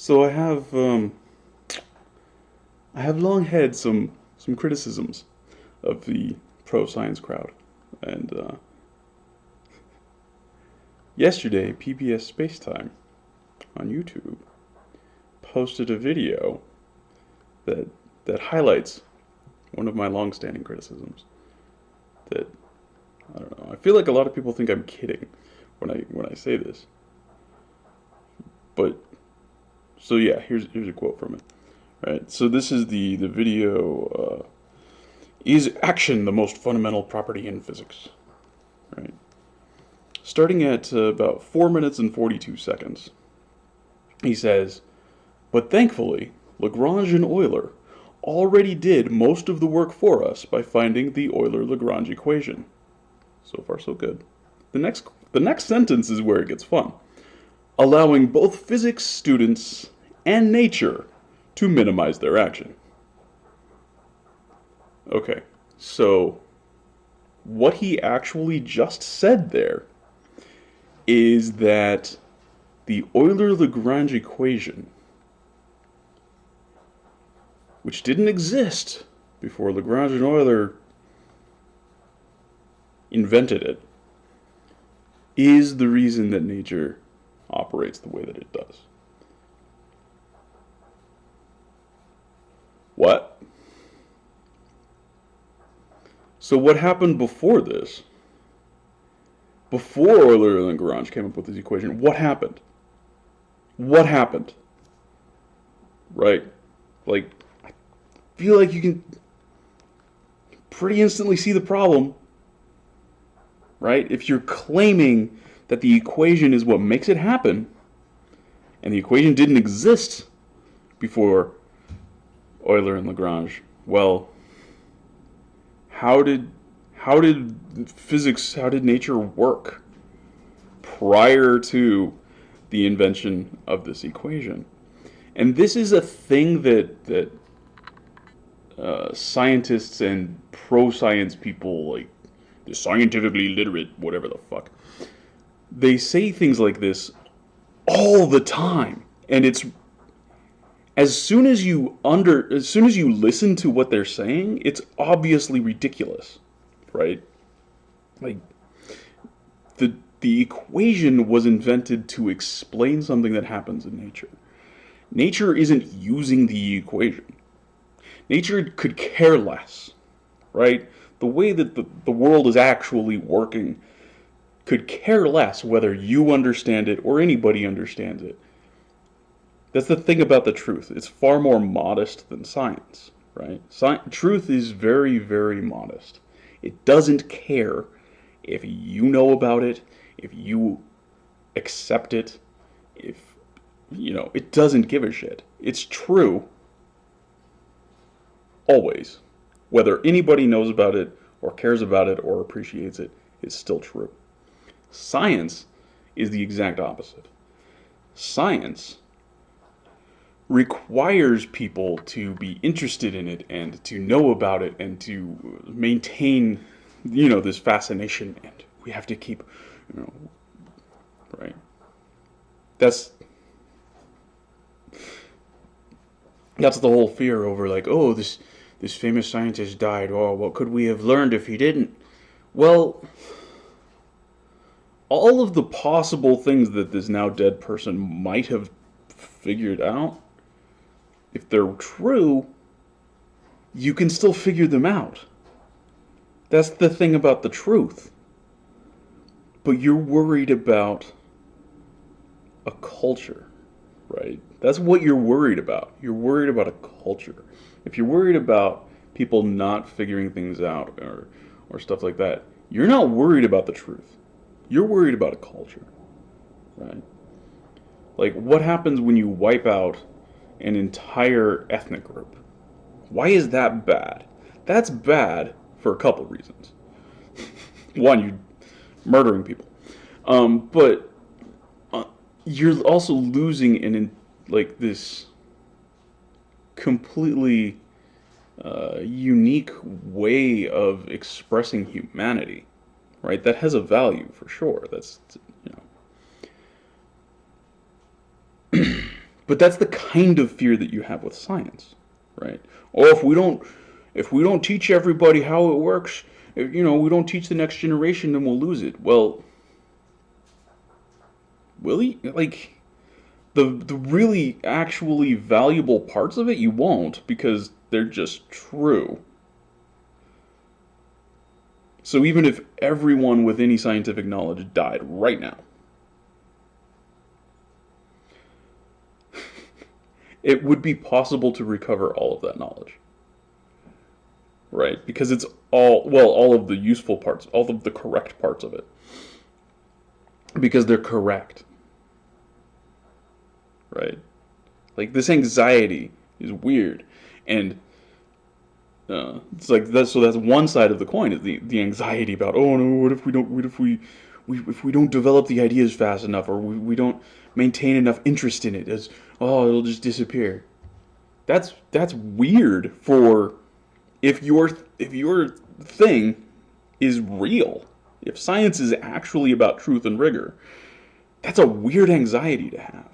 So I have long had some criticisms of the pro science crowd, and yesterday PBS Spacetime on YouTube posted a video that highlights one of my long-standing criticisms. That I don't know. I feel like a lot of people think I'm kidding when I say this, but so yeah, here's a quote from it. Right. So this is the video. Is action the most fundamental property in physics? Right. Starting at about 4 minutes and 42 seconds, he says, but thankfully, Lagrange and Euler already did most of the work for us by finding the Euler-Lagrange equation. So far, so good. The next sentence is where it gets fun. Allowing both physics students and nature to minimize their action. Okay, so what he actually just said there is that the Euler-Lagrange equation, which didn't exist before Lagrange and Euler invented it, is the reason that nature operates the way that it does. What? So what happened before this? Before Euler and Lagrange came up with this equation, what happened? What happened? Right? Like, I feel like you can pretty instantly see the problem. Right? If you're claiming that the equation is what makes it happen, and the equation didn't exist before Euler and Lagrange, well, how did nature work prior to the invention of this equation? And this is a thing that scientists and pro-science people, like the scientifically literate, whatever the fuck, they say things like this all the time, and it's as soon as you listen to what they're saying, it's obviously ridiculous, right? Like the equation was invented to explain something that happens in nature. Nature isn't using the equation. Nature could care less, right? The way that the world is actually working could care less whether you understand it or anybody understands it. That's the thing about the truth. It's far more modest than science, right? Truth is very, very modest. It doesn't care if you know about it, if you accept it, it doesn't give a shit. It's true, always. Whether anybody knows about it, or cares about it, or appreciates it, it's still true. Science is the exact opposite. Science requires people to be interested in it and to know about it and to maintain, this fascination, and we have to keep, right? That's the whole fear over, like, oh, this famous scientist died. Oh, what could we have learned if he didn't? Well, all of the possible things that this now dead person might have figured out, if they're true, you can still figure them out. That's the thing about the truth. But you're worried about a culture, right? That's what you're worried about. You're worried about a culture. If you're worried about people not figuring things out or stuff like that, you're not worried about the truth. You're worried about a culture, right? Like, what happens when you wipe out an entire ethnic group? Why is that bad? That's bad for a couple reasons. One, you're murdering people, but you're also losing this completely unique way of expressing humanity, right? That has a value for sure. That's But that's the kind of fear that you have with science, right? Or if we don't teach everybody how it works, if, we don't teach the next generation, then we'll lose it. Well, will you? Like, the really actually valuable parts of it, you won't, because they're just true. So even if everyone with any scientific knowledge died right now, it would be possible to recover all of that knowledge. Right? Because it's all of the useful parts, all of the correct parts of it. Because they're correct. Right? Like, this anxiety is weird. And it's like so that's one side of the coin, is the anxiety about, oh no, if we don't develop the ideas fast enough, or we don't maintain enough interest in it, it'll just disappear. That's weird for if your thing is real. If science is actually about truth and rigor, that's a weird anxiety to have.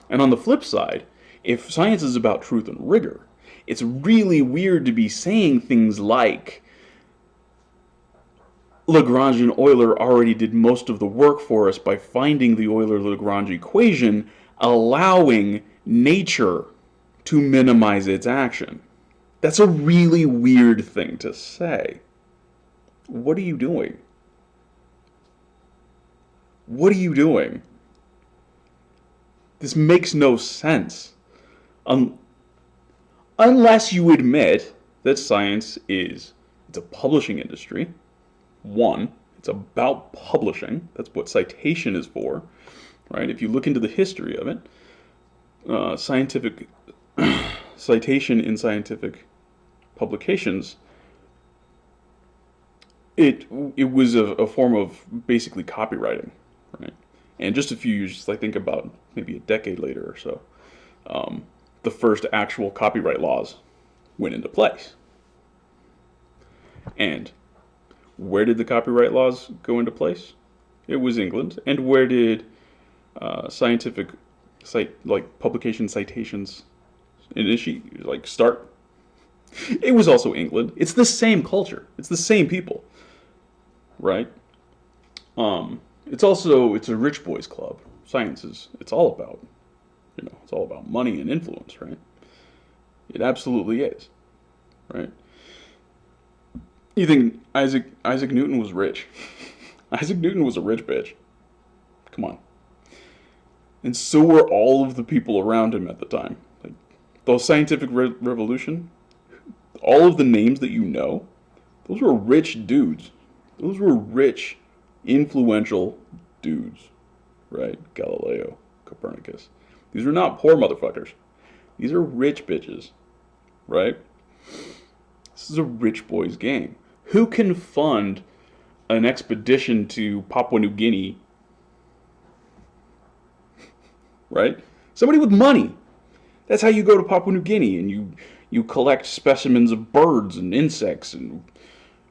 And on the flip side, if science is about truth and rigor, it's really weird to be saying things like Lagrange and Euler already did most of the work for us by finding the Euler-Lagrange equation, allowing nature to minimize its action. That's a really weird thing to say. What are you doing? What are you doing? This makes no sense. Unless you admit that science it's a publishing industry. One, it's about publishing. That's what citation is for, right? If you look into the history of it, scientific citation in scientific publications, it was a form of basically copywriting, right? And just a few years, I think about maybe a decade later or so, the first actual copyright laws went into place. And where did the copyright laws go into place? It was England. And where did scientific publication citations start? It was also England. It's the same culture. It's the same people, right? It's a rich boys club. Science it's all about, it's all about money and influence, right? It absolutely is, right? You think Isaac Newton was rich? Isaac Newton was a rich bitch. Come on. And so were all of the people around him at the time. Like, the scientific revolution, all of the names that you know, those were rich dudes. Those were rich, influential dudes, right? Galileo, Copernicus. These are not poor motherfuckers. These are rich bitches, right? This is a rich boy's game. Who can fund an expedition to Papua New Guinea, right? Somebody with money. That's how you go to Papua New Guinea, and you collect specimens of birds and insects and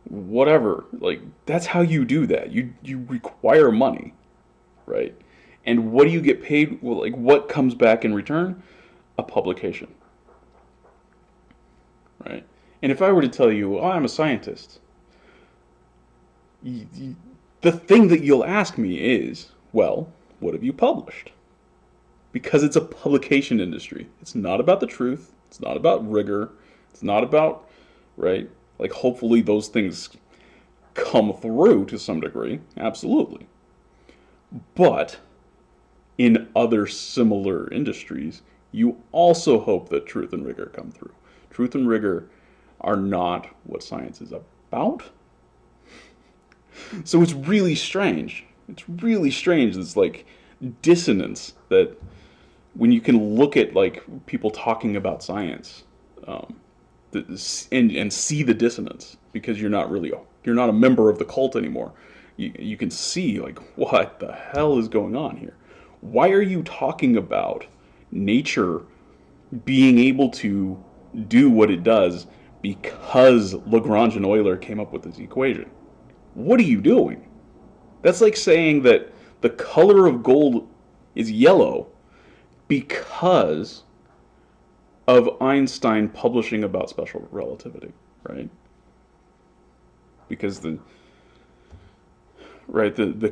whatever. Like, that's how you do that. You require money, right? And what do you get paid? Well, like, what comes back in return? A publication, right? And if I were to tell you, oh, I'm a scientist, the thing that you'll ask me is, well, what have you published? Because it's a publication industry. It's not about the truth. It's not about rigor. It's not about, right? Like, hopefully those things come through to some degree. Absolutely. But in other similar industries, you also hope that truth and rigor come through. Truth and rigor are not what science is about. So it's really strange. It's really strange. It's like dissonance that when you can look at like people talking about science and see the dissonance, because you're not a member of the cult anymore. You can see like, what the hell is going on here? Why are you talking about nature being able to do what it does because Lagrange and Euler came up with this equation? What are you doing? That's like saying that the color of gold is yellow because of Einstein publishing about special relativity, right? Because the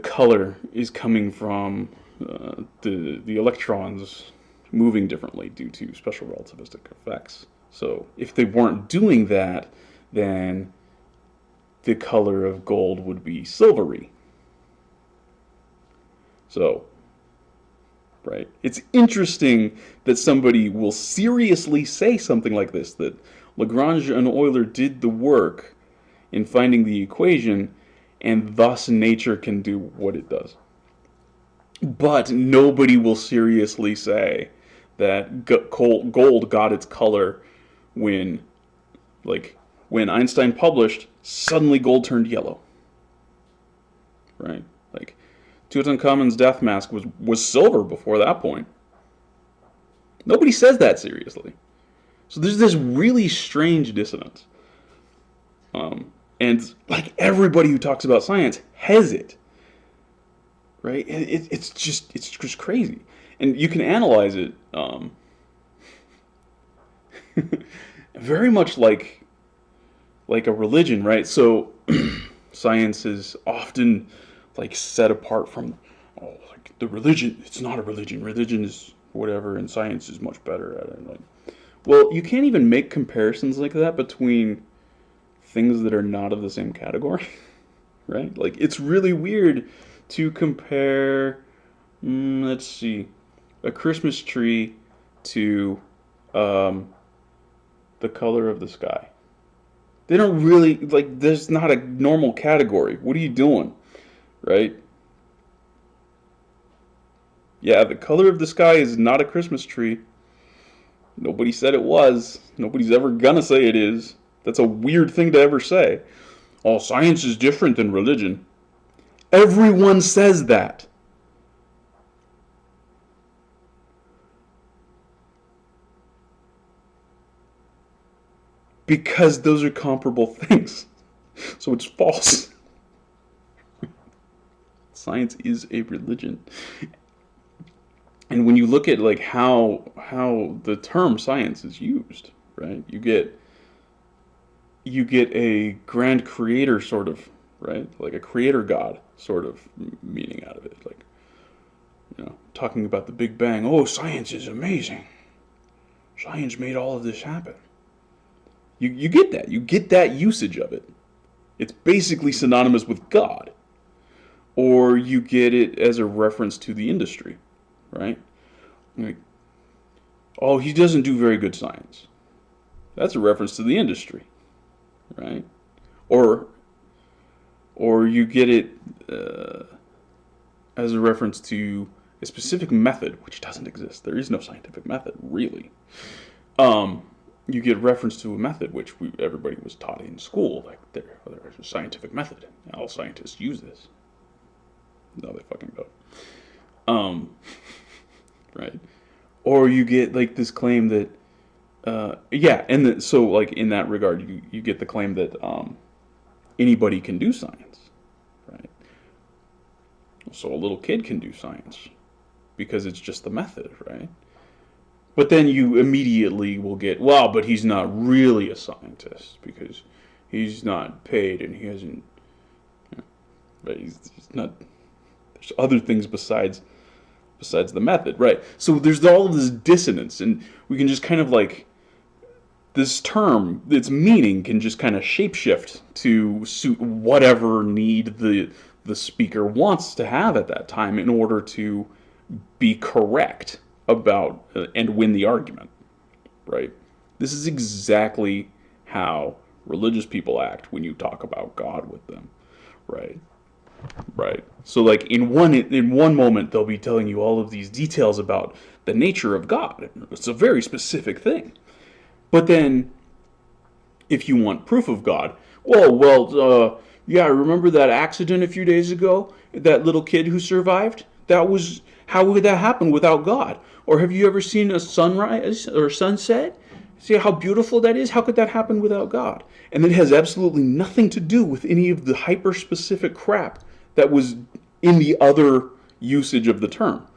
color is coming from the electrons moving differently due to special relativistic effects. So if they weren't doing that, then the color of gold would be silvery. So, right? It's interesting that somebody will seriously say something like this, that Lagrange and Euler did the work in finding the equation, and thus nature can do what it does. But nobody will seriously say that gold got its color when Einstein published, suddenly gold turned yellow. Right? Like, Tutankhamun's death mask was silver before that point. Nobody says that seriously. So there's this really strange dissonance. And like everybody who talks about science has it. Right? It's just crazy. And you can analyze it very much like a religion, right? So science is often like set apart from like the religion. It's not a religion. Religion is whatever, and science is much better at it. Like, well, you can't even make comparisons like that between things that are not of the same category, right? Like, it's really weird to compare, let's see, a Christmas tree to the color of the sky. They don't really, like, there's not a normal category. What are you doing, right? Yeah, the color of the sky is not a Christmas tree. Nobody said it was. Nobody's ever gonna say it is. That's a weird thing to ever say. Oh, science is different than religion. Everyone says that. Because those are comparable things. So it's false. Science is a religion. And when you look at like how the term science is used, right? You get a grand creator sort of, right? Like a creator god sort of meaning out of it. Like, talking about the Big Bang. Oh, science is amazing. Science made all of this happen. You get that. You get that usage of it. It's basically synonymous with God. Or you get it as a reference to the industry, right? Like, oh, he doesn't do very good science. That's a reference to the industry, right? Or you get it as a reference to a specific method, which doesn't exist. There is no scientific method, really. You get reference to a method which everybody was taught in school, like there's a scientific method. All scientists use this. No, they fucking don't. Right? Or you get like this claim that, so like in that regard, you get the claim that anybody can do science, right? So a little kid can do science because it's just the method, right? But then you immediately will get, well, but he's not really a scientist because he's not paid and he hasn't, right? He's not. There's other things besides the method, right? So there's all of this dissonance, and we can just kind of like, this term, its meaning can just kind of shapeshift to suit whatever need the speaker wants to have at that time in order to be correct about and win the argument, right? This is exactly how religious people act when you talk about God with them, right? Right. So like in one moment they'll be telling you all of these details about the nature of God. It's a very specific thing. But then if you want proof of God, yeah, remember that accident a few days ago? That little kid who survived? How would that happen without God? Or have you ever seen a sunrise or sunset? See how beautiful that is? How could that happen without God? And it has absolutely nothing to do with any of the hyper-specific crap that was in the other usage of the term.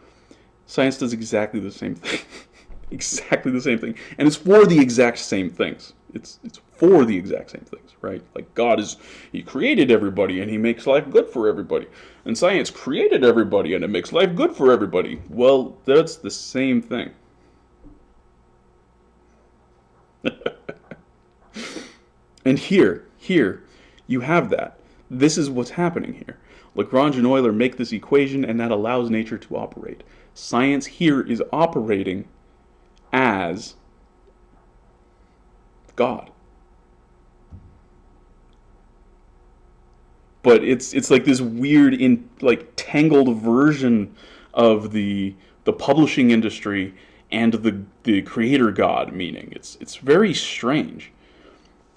Science does exactly the same thing. Exactly the same thing. And it's for the exact same things. It's for the exact same things, right? Like God he created everybody and he makes life good for everybody. And science created everybody and it makes life good for everybody. Well, that's the same thing. And here, you have that. This is what's happening here. Lagrange and Euler make this equation, and that allows nature to operate. Science here is operating as God. But it's like this weird, tangled version of the publishing industry and the creator God meaning. It's very strange.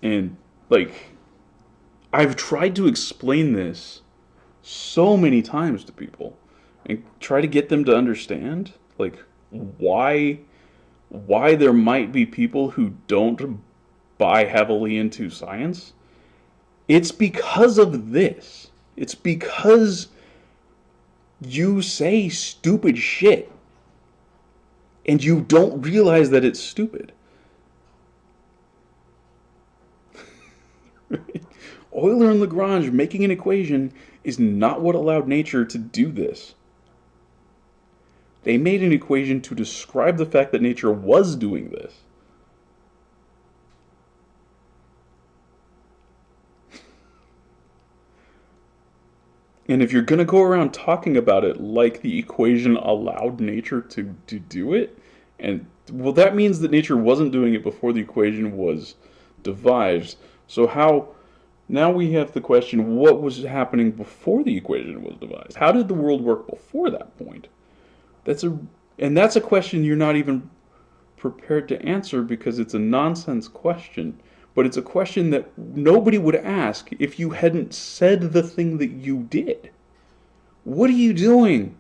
And like I've tried to explain this so many times to people and try to get them to understand like why there might be people who don't buy heavily into science. It's because of this. It's because you say stupid shit and you don't realize that it's stupid. Euler and Lagrange making an equation is not what allowed nature to do this. They made an equation to describe the fact that nature was doing this. And if you're going to go around talking about it like the equation allowed nature to do it, and well, that means that nature wasn't doing it before the equation was devised. So how, now we have the question, what was happening before the equation was devised? How did the world work before that point? That's a question you're not even prepared to answer because it's a nonsense question. But it's a question that nobody would ask if you hadn't said the thing that you did. What are you doing?